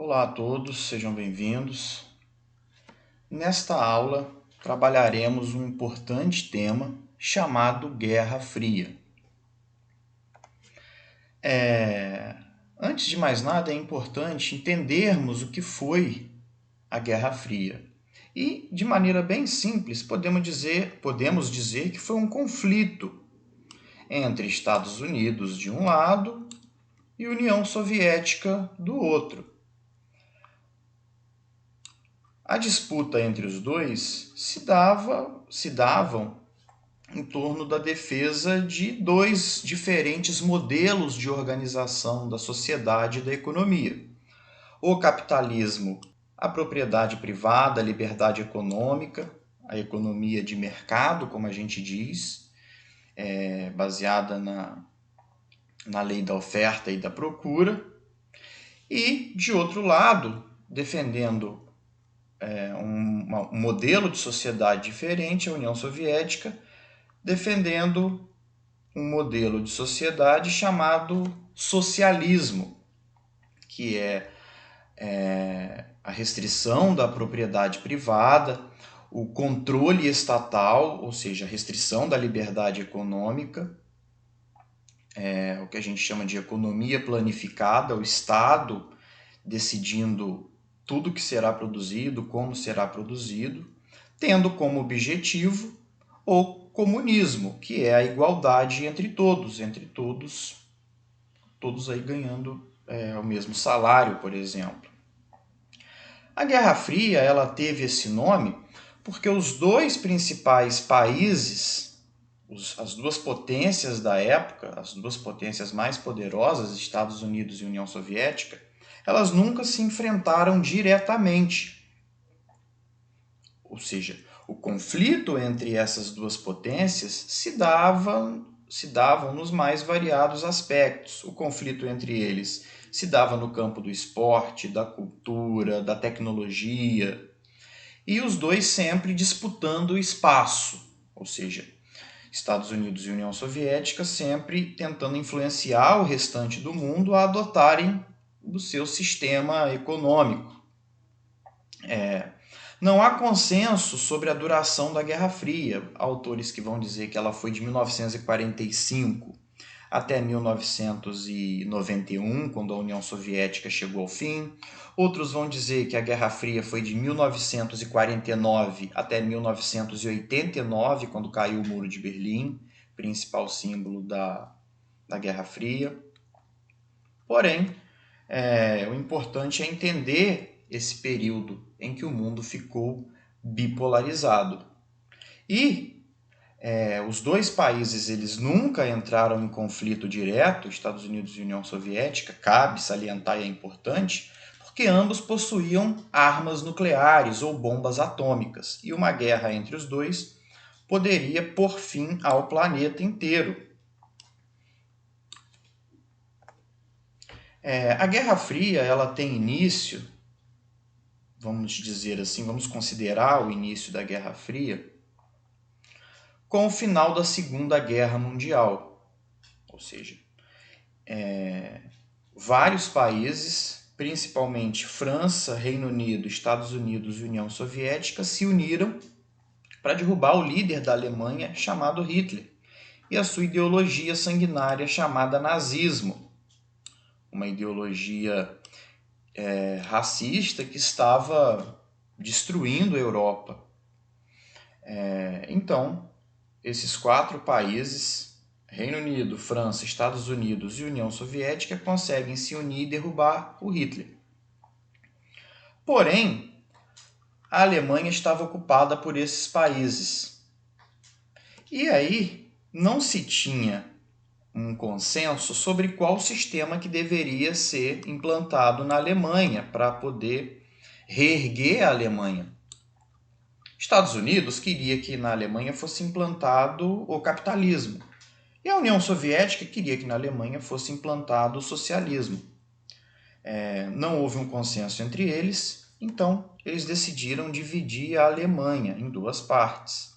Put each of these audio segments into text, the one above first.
Olá a todos, sejam bem-vindos. Nesta aula, trabalharemos um importante tema chamado Guerra Fria. Antes de mais nada, é importante entendermos o que foi a Guerra Fria. E, de maneira bem simples, podemos dizer que foi um conflito entre Estados Unidos de um lado e União Soviética do outro. A disputa entre os dois se davam em torno da defesa de dois diferentes modelos de organização da sociedade e da economia. O capitalismo, a propriedade privada, a liberdade econômica, a economia de mercado, como a gente diz, baseada na lei da oferta e da procura. E, de outro lado, defendendo um modelo de sociedade diferente, a União Soviética, defendendo um modelo de sociedade chamado socialismo, que é a restrição da propriedade privada, o controle estatal, ou seja, a restrição da liberdade econômica, o que a gente chama de economia planificada, o Estado decidindo tudo que será produzido, como será produzido, tendo como objetivo o comunismo, que é a igualdade entre todos aí ganhando o mesmo salário, por exemplo. A Guerra Fria ela teve esse nome porque os dois principais países, as duas potências da época, as duas potências mais poderosas, Estados Unidos e União Soviética, elas nunca se enfrentaram diretamente. Ou seja, o conflito entre essas duas potências se davam nos mais variados aspectos. O conflito entre eles se dava no campo do esporte, da cultura, da tecnologia, e os dois sempre disputando o espaço, ou seja, Estados Unidos e União Soviética sempre tentando influenciar o restante do mundo a adotarem o seu sistema econômico. Não há consenso sobre a duração da Guerra Fria. Há autores que vão dizer que ela foi de 1945 até 1991, quando a União Soviética chegou ao fim. Outros vão dizer que a Guerra Fria foi de 1949 até 1989, quando caiu o Muro de Berlim, principal símbolo da Guerra Fria. Porém, o importante é entender esse período em que o mundo ficou bipolarizado. E os dois países eles nunca entraram em conflito direto, Estados Unidos e União Soviética, cabe salientar e é importante, porque ambos possuíam armas nucleares ou bombas atômicas, e uma guerra entre os dois poderia pôr fim ao planeta inteiro. A Guerra Fria ela tem início, vamos dizer assim, vamos considerar o início da Guerra Fria com o final da Segunda Guerra Mundial. Ou seja, vários países, principalmente França, Reino Unido, Estados Unidos e União Soviética, se uniram para derrubar o líder da Alemanha, chamado Hitler, e a sua ideologia sanguinária chamada nazismo, uma ideologia racista que estava destruindo a Europa. Então, esses quatro países, Reino Unido, França, Estados Unidos e União Soviética, conseguem se unir e derrubar o Hitler. Porém, a Alemanha estava ocupada por esses países. E aí não se tinha um consenso sobre qual sistema que deveria ser implantado na Alemanha para poder reerguer a Alemanha. Estados Unidos queria que na Alemanha fosse implantado o capitalismo. E a União Soviética queria que na Alemanha fosse implantado o socialismo. Não houve um consenso entre eles, então eles decidiram dividir a Alemanha em duas partes.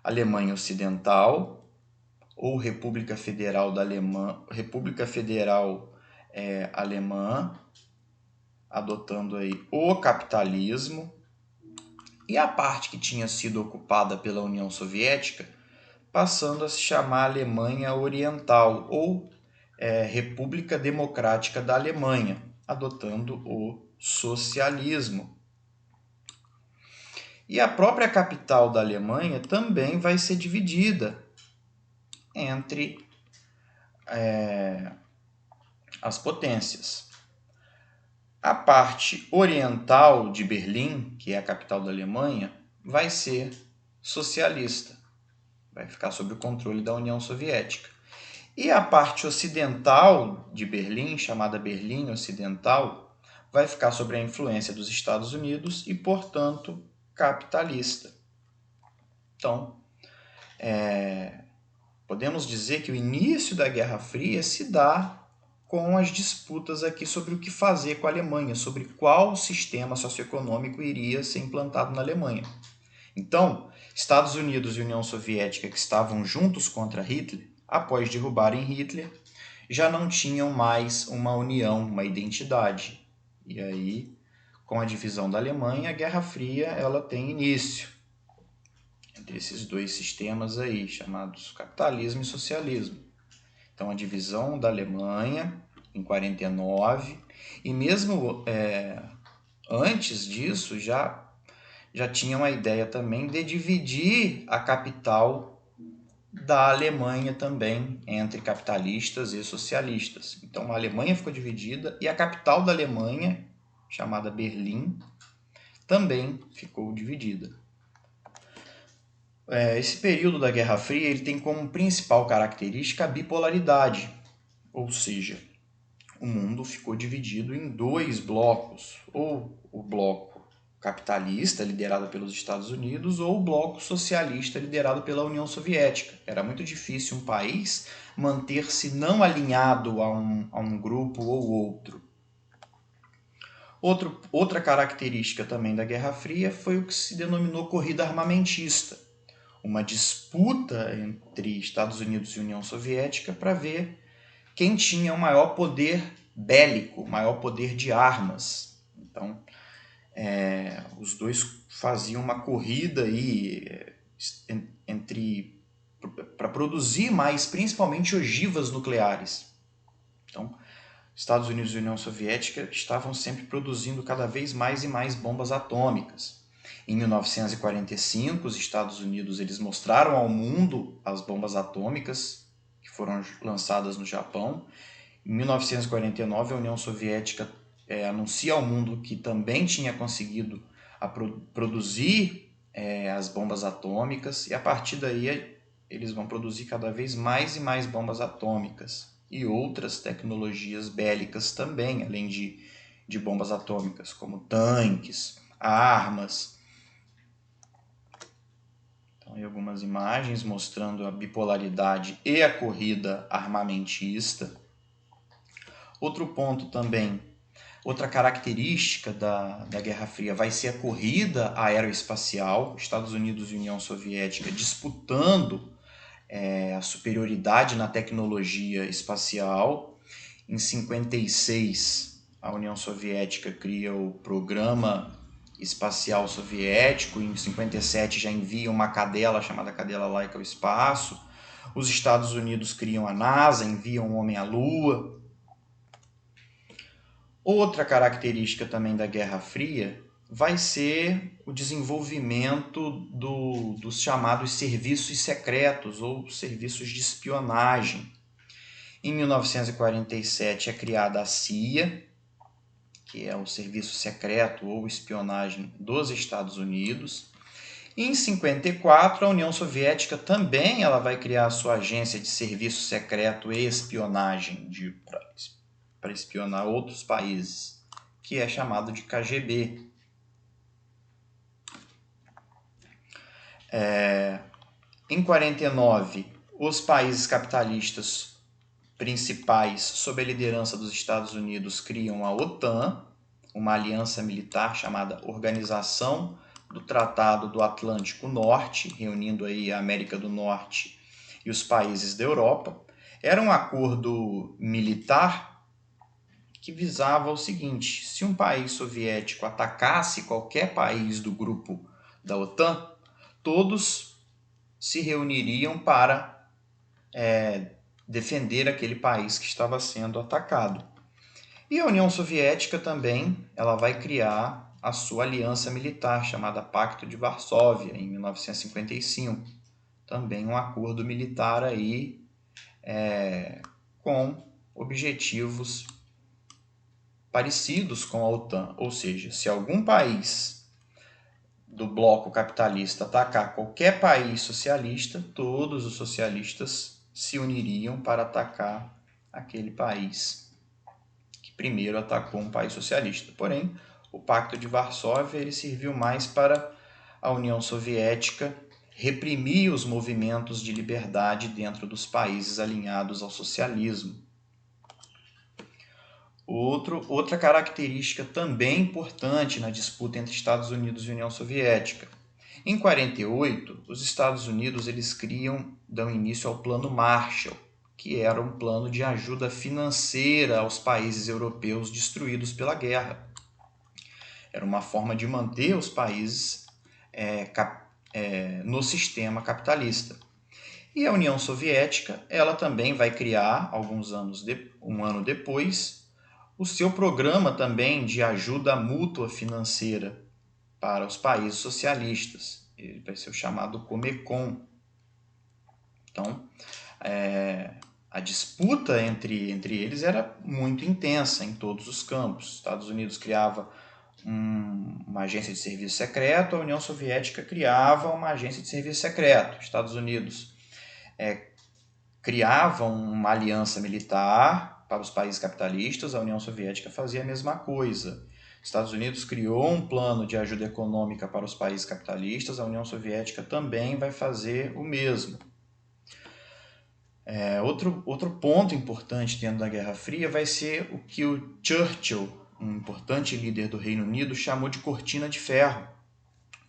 Alemanha Ocidental, ou República Federal da Alemanha, República Federal Alemã, adotando aí o capitalismo, e a parte que tinha sido ocupada pela União Soviética passando a se chamar Alemanha Oriental ou República Democrática da Alemanha, adotando o socialismo. E a própria capital da Alemanha também vai ser dividida entre as potências. A parte oriental de Berlim, que é a capital da Alemanha, vai ser socialista, vai ficar sob o controle da União Soviética. E a parte ocidental de Berlim, chamada Berlim Ocidental, vai ficar sob a influência dos Estados Unidos e, portanto, capitalista. Então, podemos dizer que o início da Guerra Fria se dá com as disputas aqui sobre o que fazer com a Alemanha, sobre qual sistema socioeconômico iria ser implantado na Alemanha. Então, Estados Unidos e União Soviética, que estavam juntos contra Hitler, após derrubarem Hitler, já não tinham mais uma união, uma identidade. E aí, com a divisão da Alemanha, a Guerra Fria ela tem início entre esses dois sistemas aí, chamados capitalismo e socialismo. Então, a divisão da Alemanha em 49, e mesmo antes disso já tinha uma ideia também de dividir a capital da Alemanha também entre capitalistas e socialistas. Então a Alemanha ficou dividida e a capital da Alemanha, chamada Berlim, também ficou dividida. Esse período da Guerra Fria ele tem como principal característica a bipolaridade, ou seja, o mundo ficou dividido em dois blocos, ou o bloco capitalista, liderado pelos Estados Unidos, ou o bloco socialista, liderado pela União Soviética. Era muito difícil um país manter-se não alinhado a um grupo ou outro. Outra característica também da Guerra Fria foi o que se denominou corrida armamentista, uma disputa entre Estados Unidos e União Soviética para ver quem tinha o maior poder bélico, maior poder de armas. Então, os dois faziam uma corrida aí para produzir mais, principalmente ogivas nucleares. Então, Estados Unidos e União Soviética estavam sempre produzindo cada vez mais e mais bombas atômicas. Em 1945, os Estados Unidos eles mostraram ao mundo as bombas atômicas que foram lançadas no Japão. Em 1949, a União Soviética anuncia ao mundo que também tinha conseguido produzir as bombas atômicas, e a partir daí eles vão produzir cada vez mais e mais bombas atômicas e outras tecnologias bélicas também, além de bombas atômicas, como tanques, armas. Então, aí algumas imagens mostrando a bipolaridade e a corrida armamentista. Outro ponto também, outra característica da Guerra Fria vai ser a corrida aeroespacial, Estados Unidos e União Soviética disputando a superioridade na tecnologia espacial. Em 56, a União Soviética cria o Programa Espacial Soviético, em 57 já envia uma cadela chamada Cadela Laika ao espaço. Os Estados Unidos criam a NASA, enviam um homem à Lua. Outra característica também da Guerra Fria vai ser o desenvolvimento dos chamados serviços secretos ou serviços de espionagem. Em 1947 é criada a CIA, que é o Serviço Secreto ou Espionagem dos Estados Unidos. Em 54, a União Soviética também ela vai criar a sua agência de serviço secreto e espionagem para espionar outros países, que é chamado de KGB. Em 49, os países capitalistas principais, sob a liderança dos Estados Unidos, criam a OTAN, uma aliança militar chamada Organização do Tratado do Atlântico Norte, reunindo aí a América do Norte e os países da Europa. Era um acordo militar que visava o seguinte: se um país soviético atacasse qualquer país do grupo da OTAN, todos se reuniriam para defender aquele país que estava sendo atacado. E a União Soviética também ela vai criar a sua aliança militar, chamada Pacto de Varsóvia, em 1955. Também um acordo militar aí com objetivos parecidos com a OTAN. Ou seja, se algum país do bloco capitalista atacar qualquer país socialista, todos os socialistas se uniriam para atacar aquele país que primeiro atacou um país socialista. Porém, o Pacto de Varsóvia ele serviu mais para a União Soviética reprimir os movimentos de liberdade dentro dos países alinhados ao socialismo. Outra característica também importante na disputa entre Estados Unidos e União Soviética. Em 1948, os Estados Unidos eles dão início ao Plano Marshall, que era um plano de ajuda financeira aos países europeus destruídos pela guerra. Era uma forma de manter os países no sistema capitalista. E a União Soviética, ela também vai criar, um ano depois, o seu programa também de ajuda mútua financeira para os países socialistas. Ele vai ser o chamado Comecon. Então, a disputa entre eles era muito intensa em todos os campos. Os Estados Unidos criava uma agência de serviço secreto, a União Soviética criava uma agência de serviço secreto. Os Estados Unidos criavam uma aliança militar para os países capitalistas, a União Soviética fazia a mesma coisa. Os Estados Unidos criou um plano de ajuda econômica para os países capitalistas, a União Soviética também vai fazer o mesmo. Outro ponto importante dentro da Guerra Fria vai ser o que o Churchill, um importante líder do Reino Unido, chamou de cortina de ferro.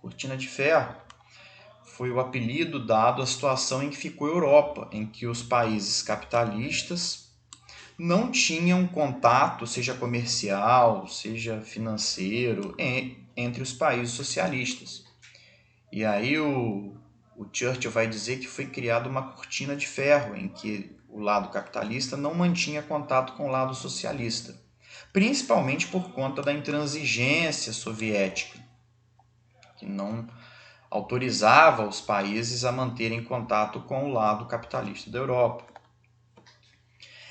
Cortina de ferro foi o apelido dado à situação em que ficou a Europa, em que os países capitalistas não tinham contato, seja comercial, seja financeiro, entre os países socialistas. E aí o Churchill vai dizer que foi criada uma cortina de ferro, em que o lado capitalista não mantinha contato com o lado socialista, principalmente por conta da intransigência soviética, que não autorizava os países a manterem contato com o lado capitalista da Europa.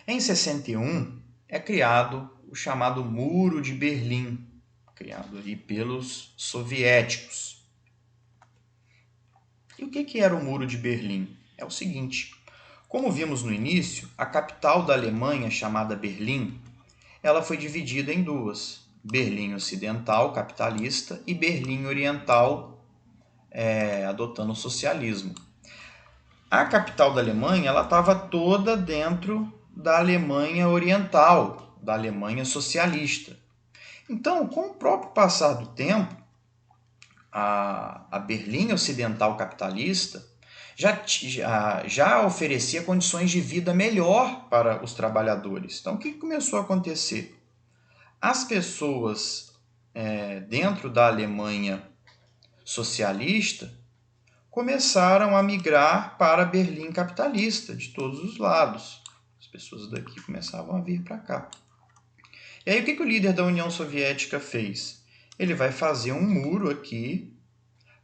Em 61 é criado o chamado Muro de Berlim, criado ali pelos soviéticos. E o que era o Muro de Berlim? É o seguinte: como vimos no início, a capital da Alemanha, chamada Berlim, ela foi dividida em duas: Berlim Ocidental, capitalista, e Berlim Oriental, adotando o socialismo. A capital da Alemanha ela estava toda dentro da Alemanha Oriental, da Alemanha socialista. Então, com o próprio passar do tempo, a Berlim Ocidental capitalista já oferecia condições de vida melhor para os trabalhadores. Então, o que começou a acontecer? As pessoas dentro da Alemanha socialista começaram a migrar para Berlim capitalista, de todos os lados. As pessoas daqui começavam a vir para cá. E aí o que o líder da União Soviética fez? Ele vai fazer um muro aqui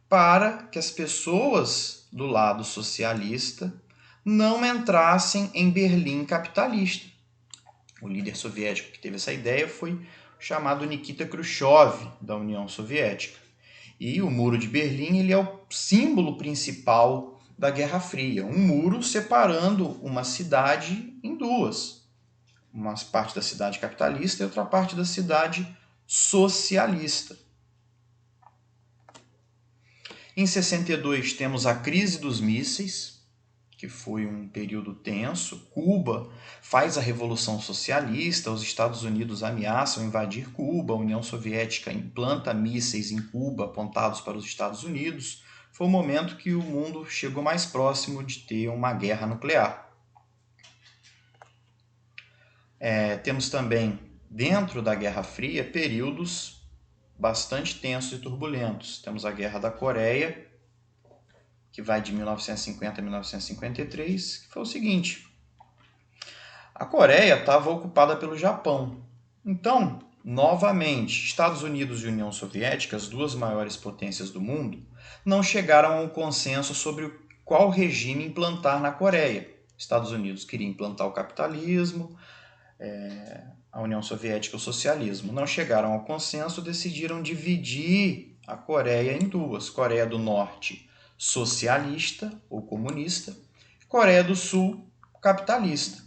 para que as pessoas do lado socialista não entrassem em Berlim capitalista. O líder soviético que teve essa ideia foi o chamado Nikita Khrushchev, da União Soviética. E o Muro de Berlim ele é o símbolo principal da Guerra Fria. Um muro separando uma cidade em duas. Uma parte da cidade capitalista e outra parte da cidade socialista. Em 62 temos a crise dos mísseis, que foi um período tenso. Cuba faz a Revolução Socialista, os Estados Unidos ameaçam invadir Cuba, a União Soviética implanta mísseis em Cuba apontados para os Estados Unidos. Foi o momento que o mundo chegou mais próximo de ter uma guerra nuclear. Temos também dentro da Guerra Fria, períodos bastante tensos e turbulentos. Temos a Guerra da Coreia, que vai de 1950 a 1953, que foi o seguinte: a Coreia estava ocupada pelo Japão. Então, novamente, Estados Unidos e União Soviética, as duas maiores potências do mundo, não chegaram a um consenso sobre qual regime implantar na Coreia. Estados Unidos queria implantar o capitalismo, a União Soviética o socialismo. Não chegaram ao consenso, decidiram dividir a Coreia em duas: Coreia do Norte socialista ou comunista, Coreia do Sul capitalista.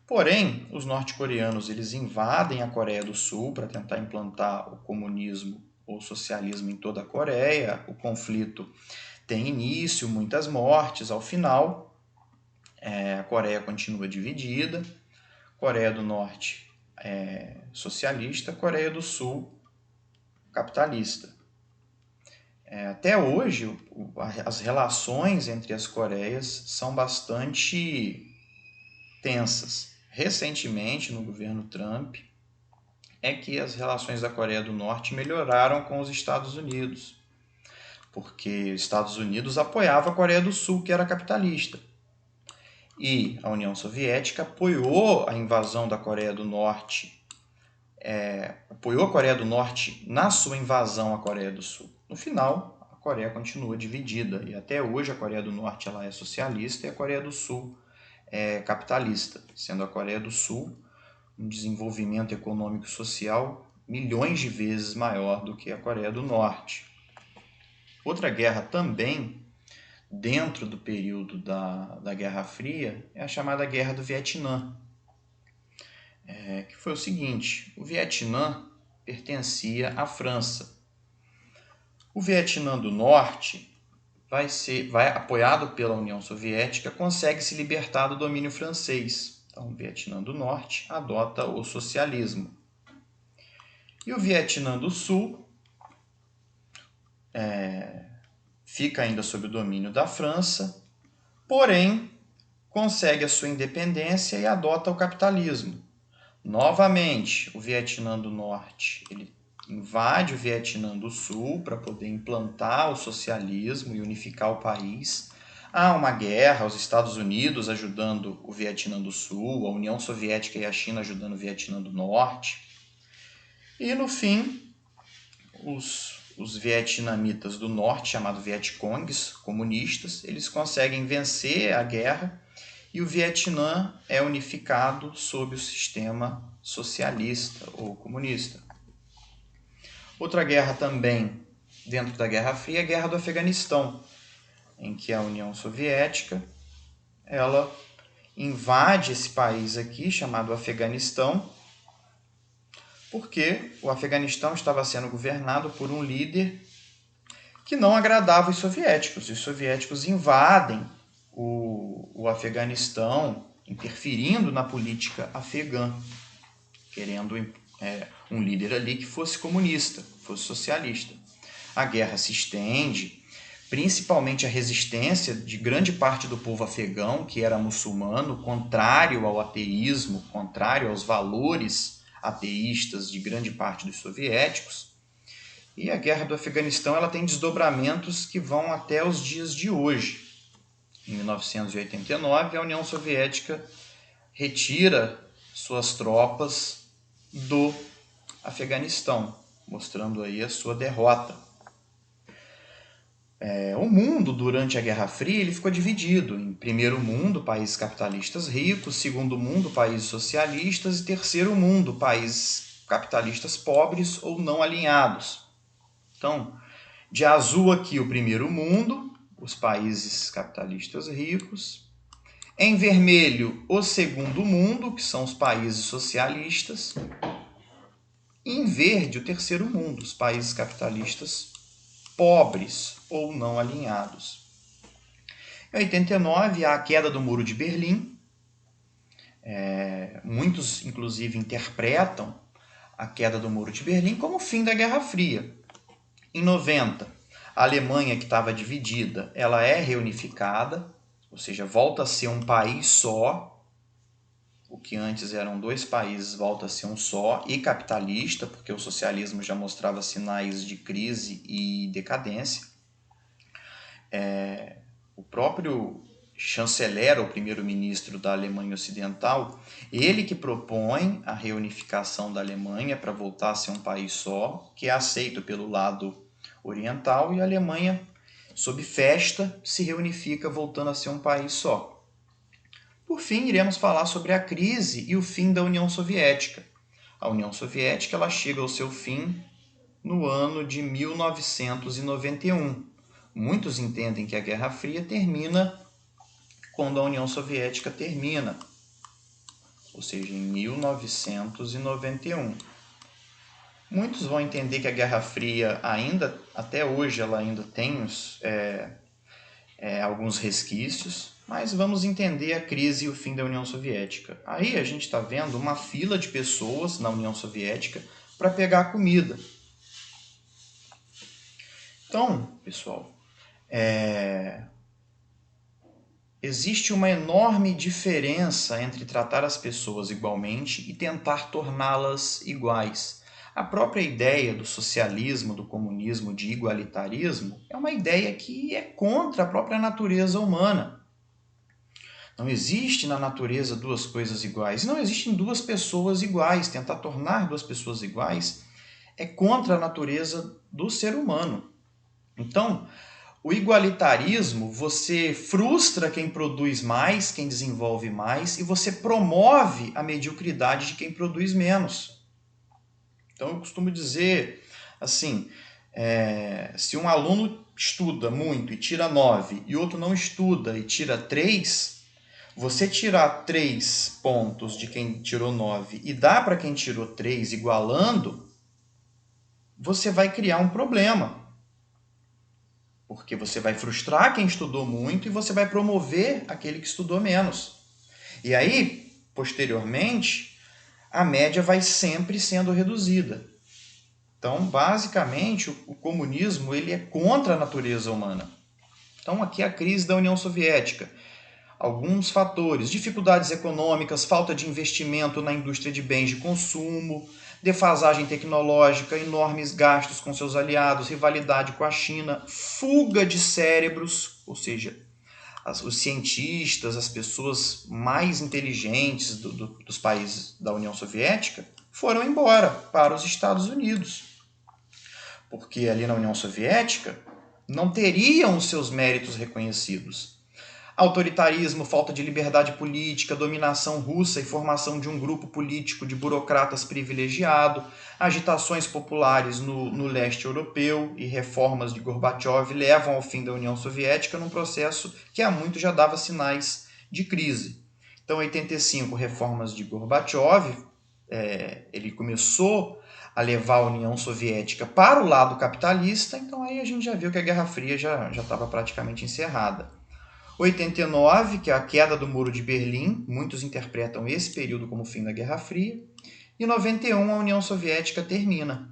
Porém, os norte-coreanos eles invadem a Coreia do Sul para tentar implantar o comunismo ou socialismo em toda a Coreia. O conflito tem início, muitas mortes. Ao final, a Coreia continua dividida. Coreia do Norte socialista, Coreia do Sul capitalista. Até hoje, as relações entre as Coreias são bastante tensas. Recentemente, no governo Trump, é que as relações da Coreia do Norte melhoraram com os Estados Unidos, porque os Estados Unidos apoiava a Coreia do Sul, que era capitalista. E a União Soviética apoiou a invasão da Coreia do Norte, apoiou a Coreia do Norte na sua invasão à Coreia do Sul. No final, a Coreia continua dividida, e até hoje a Coreia do Norte ela é socialista e a Coreia do Sul é capitalista, sendo a Coreia do Sul um desenvolvimento econômico e social milhões de vezes maior do que a Coreia do Norte. Outra guerra também, dentro do período da Guerra Fria, é a chamada Guerra do Vietnã, que foi o seguinte: o Vietnã pertencia à França. O Vietnã do Norte vai apoiado pela União Soviética, consegue se libertar do domínio francês. Então, o Vietnã do Norte adota o socialismo. E o Vietnã do Sul fica ainda sob o domínio da França, porém consegue a sua independência e adota o capitalismo. Novamente, o Vietnã do Norte ele invade o Vietnã do Sul para poder implantar o socialismo e unificar o país. Há uma guerra, os Estados Unidos ajudando o Vietnã do Sul, a União Soviética e a China ajudando o Vietnã do Norte. E no fim, os vietnamitas do Norte, chamados Vietcongs, comunistas, eles conseguem vencer a guerra e o Vietnã é unificado sob o sistema socialista ou comunista. Outra guerra também dentro da Guerra Fria é a Guerra do Afeganistão, em que a União Soviética ela invade esse país aqui chamado Afeganistão, porque o Afeganistão estava sendo governado por um líder que não agradava os soviéticos. Os soviéticos invadem o Afeganistão, interferindo na política afegã, querendo um líder ali que fosse comunista, fosse socialista. A guerra se estende, principalmente a resistência de grande parte do povo afegão, que era muçulmano, contrário ao ateísmo, contrário aos valores ateístas de grande parte dos soviéticos. E a guerra do Afeganistão ela tem desdobramentos que vão até os dias de hoje. Em 1989, a União Soviética retira suas tropas do Afeganistão, mostrando aí a sua derrota. O mundo, durante a Guerra Fria, ele ficou dividido em primeiro mundo, países capitalistas ricos, segundo mundo, países socialistas e terceiro mundo, países capitalistas pobres ou não alinhados. Então, de azul aqui o primeiro mundo, os países capitalistas ricos. Em vermelho, o segundo mundo, que são os países socialistas. E em verde, o terceiro mundo, os países capitalistas pobres ou não alinhados. Em 89, há a queda do Muro de Berlim. Muitos, inclusive, interpretam a queda do Muro de Berlim como o fim da Guerra Fria. Em 90, a Alemanha, que estava dividida, ela é reunificada, ou seja, volta a ser um país só. o que antes eram dois países volta a ser um só, e capitalista, porque o socialismo já mostrava sinais de crise e decadência. O próprio chanceler, ou primeiro-ministro da Alemanha Ocidental, ele que propõe a reunificação da Alemanha para voltar a ser um país só, que é aceito pelo lado oriental, e a Alemanha, sob festa, se reunifica voltando a ser um país só. Por fim, iremos falar sobre a crise e o fim da União Soviética. A União Soviética ela chega ao seu fim no ano de 1991. Muitos entendem que a Guerra Fria termina quando a União Soviética termina, ou seja, em 1991. Muitos vão entender que a Guerra Fria ainda, até hoje, ela ainda tem alguns resquícios, mas vamos entender a crise e o fim da União Soviética. Aí a gente está vendo uma fila de pessoas na União Soviética para pegar comida. Então, pessoal, existe uma enorme diferença entre tratar as pessoas igualmente e tentar torná-las iguais. A própria ideia do socialismo, do comunismo, de igualitarismo, é uma ideia que é contra a própria natureza humana. Não existe na natureza duas coisas iguais. Não existem duas pessoas iguais. Tentar tornar duas pessoas iguais é contra a natureza do ser humano. Então, o igualitarismo, você frustra quem produz mais, quem desenvolve mais, e você promove a mediocridade de quem produz menos. Então, eu costumo dizer assim, se um aluno estuda muito e tira 9, e outro não estuda e tira 3, você tirar 3 pontos de quem tirou 9 e dar para quem tirou 3 igualando, você vai criar um problema. Porque você vai frustrar quem estudou muito e você vai promover aquele que estudou menos. E aí, posteriormente, a média vai sempre sendo reduzida. Então, basicamente, o comunismo ele é contra a natureza humana. Então, aqui é a crise da União Soviética. Alguns fatores: dificuldades econômicas, falta de investimento na indústria de bens de consumo, defasagem tecnológica, enormes gastos com seus aliados, rivalidade com a China, fuga de cérebros, ou seja, os cientistas, as pessoas mais inteligentes dos países da União Soviética foram embora para os Estados Unidos. Porque ali na União Soviética não teriam os seus méritos reconhecidos. Autoritarismo, falta de liberdade política, dominação russa e formação de um grupo político de burocratas privilegiado, agitações populares no leste europeu e reformas de Gorbachev levam ao fim da União Soviética num processo que há muito já dava sinais de crise. Então, em 85, reformas de Gorbachev, ele começou a levar a União Soviética para o lado capitalista, então aí a gente já viu que a Guerra Fria já estava praticamente encerrada. 89, que é a queda do Muro de Berlim, muitos interpretam esse período como o fim da Guerra Fria, e 91 a União Soviética termina.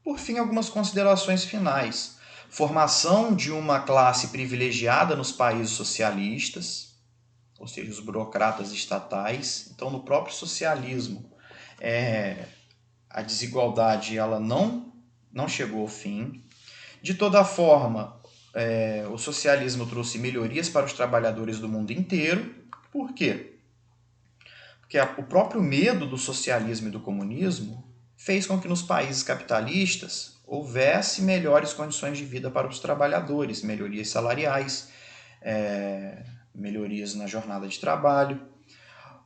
Por fim, algumas considerações finais. Formação de uma classe privilegiada nos países socialistas, ou seja, os burocratas estatais. Então, no próprio socialismo, a desigualdade ela não chegou ao fim. De toda forma, o socialismo trouxe melhorias para os trabalhadores do mundo inteiro. Por quê? Porque o próprio medo do socialismo e do comunismo fez com que nos países capitalistas houvesse melhores condições de vida para os trabalhadores, melhorias salariais, melhorias na jornada de trabalho.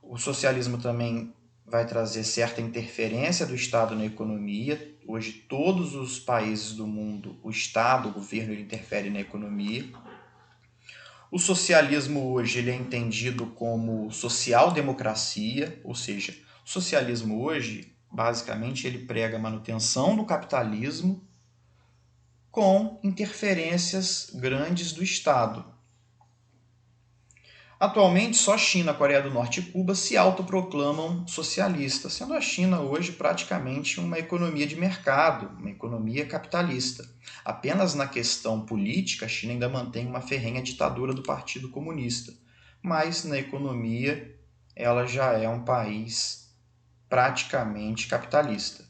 O socialismo também vai trazer certa interferência do Estado na economia. Hoje, todos os países do mundo, o Estado, o governo, ele interfere na economia. O socialismo hoje ele é entendido como social-democracia, ou seja, o socialismo hoje, basicamente, ele prega a manutenção do capitalismo com interferências grandes do Estado. Atualmente, só China, Coreia do Norte e Cuba se autoproclamam socialistas, sendo a China hoje praticamente uma economia de mercado, uma economia capitalista. Apenas na questão política, a China ainda mantém uma ferrenha ditadura do Partido Comunista. mas na economia ela já é um país praticamente capitalista.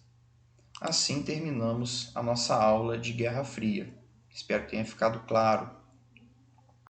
Assim terminamos a nossa aula de Guerra Fria. Espero que tenha ficado claro